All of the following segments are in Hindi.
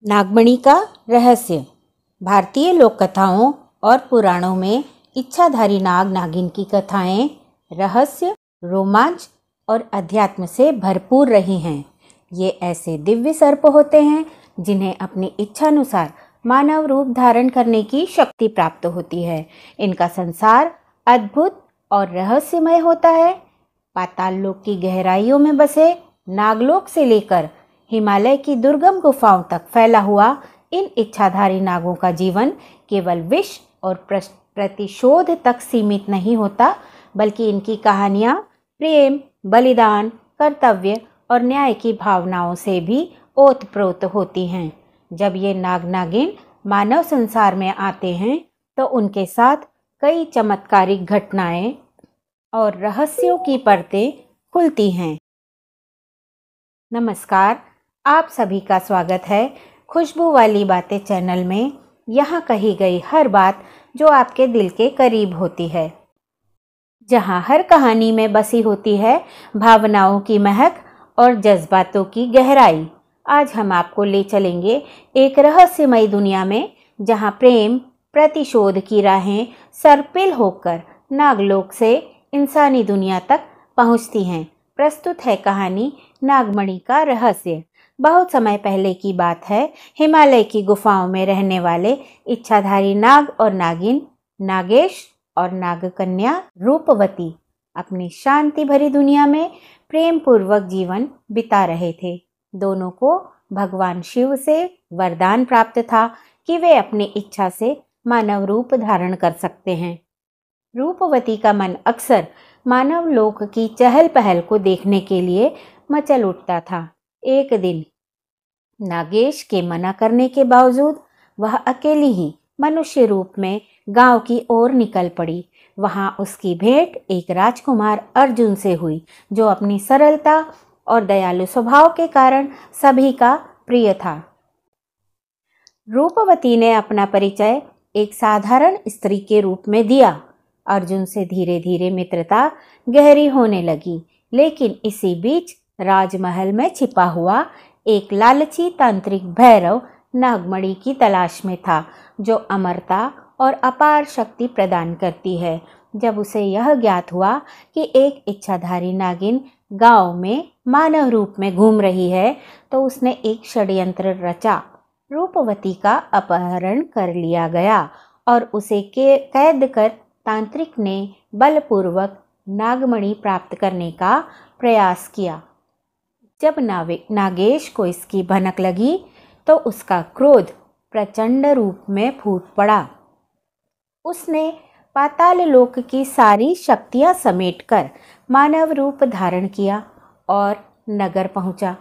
नागमणि का रहस्य। भारतीय लोक कथाओं और पुराणों में इच्छाधारी नाग नागिन की कथाएं रहस्य, रोमांच और अध्यात्म से भरपूर रही हैं। ये ऐसे दिव्य सर्प होते हैं जिन्हें अपनी इच्छानुसार मानव रूप धारण करने की शक्ति प्राप्त होती है। इनका संसार अद्भुत और रहस्यमय होता है। पाताल लोक की गहराइयों में बसे नागलोक से लेकर हिमालय की दुर्गम गुफाओं तक फैला हुआ इन इच्छाधारी नागों का जीवन केवल विष और प्रतिशोध तक सीमित नहीं होता, बल्कि इनकी कहानियाँ प्रेम, बलिदान, कर्तव्य और न्याय की भावनाओं से भी ओतप्रोत होती हैं। जब ये नाग नागिन मानव संसार में आते हैं तो उनके साथ कई चमत्कारिक घटनाएं और रहस्यों की परतें खुलती हैं। नमस्कार, आप सभी का स्वागत है खुशबू वाली बातें चैनल में। यहाँ कही गई हर बात जो आपके दिल के करीब होती है, जहाँ हर कहानी में बसी होती है भावनाओं की महक और जज्बातों की गहराई। आज हम आपको ले चलेंगे एक रहस्यमयी दुनिया में, जहाँ प्रेम, प्रतिशोध की राहें सर्पिल होकर नागलोक से इंसानी दुनिया तक पहुँचती हैं। प्रस्तुत है कहानी नागमणि का रहस्य। बहुत समय पहले की बात है। हिमालय की गुफाओं में रहने वाले इच्छाधारी नाग और नागिन नागेश और नागकन्या रूपवती अपनी शांति भरी दुनिया में प्रेम पूर्वक जीवन बिता रहे थे। दोनों को भगवान शिव से वरदान प्राप्त था कि वे अपनी इच्छा से मानव रूप धारण कर सकते हैं। रूपवती का मन अक्सर मानव लोक की चहल पहल को देखने के लिए मचल उठता था। एक दिन नागेश के मना करने के बावजूद वह अकेली ही मनुष्य रूप में गांव की ओर निकल पड़ी। वहां उसकी भेंट एक राजकुमार अर्जुन से हुई, जो अपनी सरलता और दयालु स्वभाव के कारण सभी का प्रिय था। रूपवती ने अपना परिचय एक साधारण स्त्री के रूप में दिया। अर्जुन से धीरे धीरे मित्रता गहरी होने लगी, लेकिन इसी बीच राजमहल में छिपा हुआ एक लालची तांत्रिक भैरव नागमणि की तलाश में था, जो अमरता और अपार शक्ति प्रदान करती है। जब उसे यह ज्ञात हुआ कि एक इच्छाधारी नागिन गांव में मानव रूप में घूम रही है, तो उसने एक षड्यंत्र रचा। रूपवती का अपहरण कर लिया गया और उसे कैद कर तांत्रिक ने बलपूर्वक नागमणि प्राप्त करने का प्रयास किया। जब नागेश को इसकी भनक लगी तो उसका क्रोध प्रचंड रूप में फूट पड़ा। उसने पाताल लोक की सारी शक्तियां समेटकर मानव रूप धारण किया और नगर पहुंचा।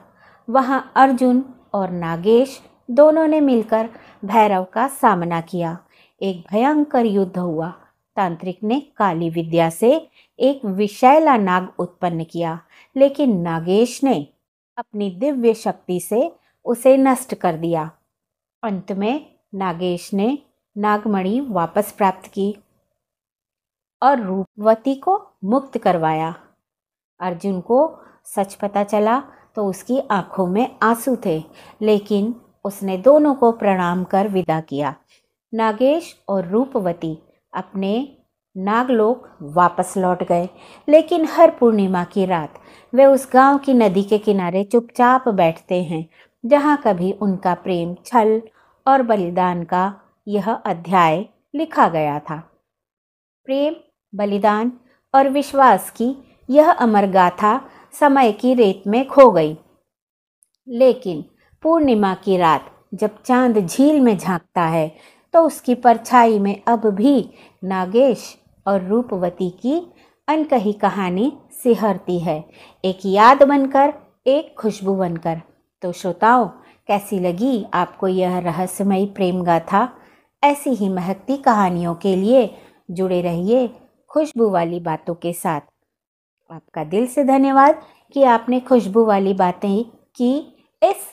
वहां अर्जुन और नागेश दोनों ने मिलकर भैरव का सामना किया। एक भयंकर युद्ध हुआ। तांत्रिक ने काली विद्या से एक विषैला नाग उत्पन्न किया, लेकिन नागेश ने अपनी दिव्य शक्ति से उसे नष्ट कर दिया। अंत में नागेश ने नागमणि वापस प्राप्त की और रूपवती को मुक्त करवाया। अर्जुन को सच पता चला तो उसकी आंखों में आंसू थे, लेकिन उसने दोनों को प्रणाम कर विदा किया। नागेश और रूपवती अपने नागलोक वापस लौट गए, लेकिन हर पूर्णिमा की रात वे उस गांव की नदी के किनारे चुपचाप बैठते हैं, जहां कभी उनका प्रेम, छल और बलिदान का यह अध्याय लिखा गया था। प्रेम, बलिदान और विश्वास की यह अमर गाथा समय की रेत में खो गई। लेकिन पूर्णिमा की रात जब चांद झील में झांकता है, तो उसकी परछाई में अब भी नागेश और रूपवती की अनकही कहानी सिहरती है, एक याद बनकर, एक खुशबू बनकर। तो श्रोताओं, कैसी लगी आपको यह रहस्यमयी प्रेम गाथा? ऐसी ही महकती कहानियों के लिए जुड़े रहिए खुशबू वाली बातों के साथ। आपका दिल से धन्यवाद कि आपने खुशबू वाली बातें की इस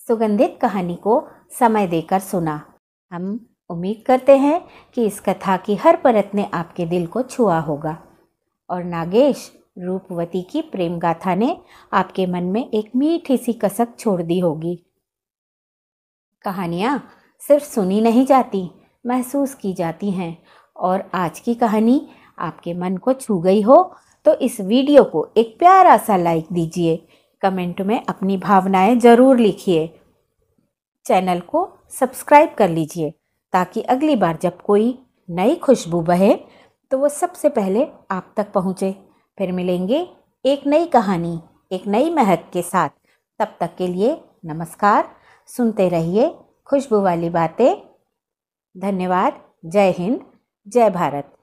सुगंधित कहानी को समय देकर सुना। हम उम्मीद करते हैं कि इस कथा की हर परत ने आपके दिल को छुआ होगा और नागेश रूपवती की प्रेम गाथा ने आपके मन में एक मीठी सी कसक छोड़ दी होगी। कहानियाँ सिर्फ सुनी नहीं जाती, महसूस की जाती हैं। और आज की कहानी आपके मन को छू गई हो तो इस वीडियो को एक प्यारा सा लाइक दीजिए, कमेंट में अपनी भावनाएं ज़रूर लिखिए, चैनल को सब्सक्राइब कर लीजिए ताकि अगली बार जब कोई नई खुशबू बहे तो वो सबसे पहले आप तक पहुँचे। फिर मिलेंगे एक नई कहानी, एक नई महक के साथ। तब तक के लिए नमस्कार। सुनते रहिए खुशबू वाली बातें। धन्यवाद। जय हिंद, जय भारत।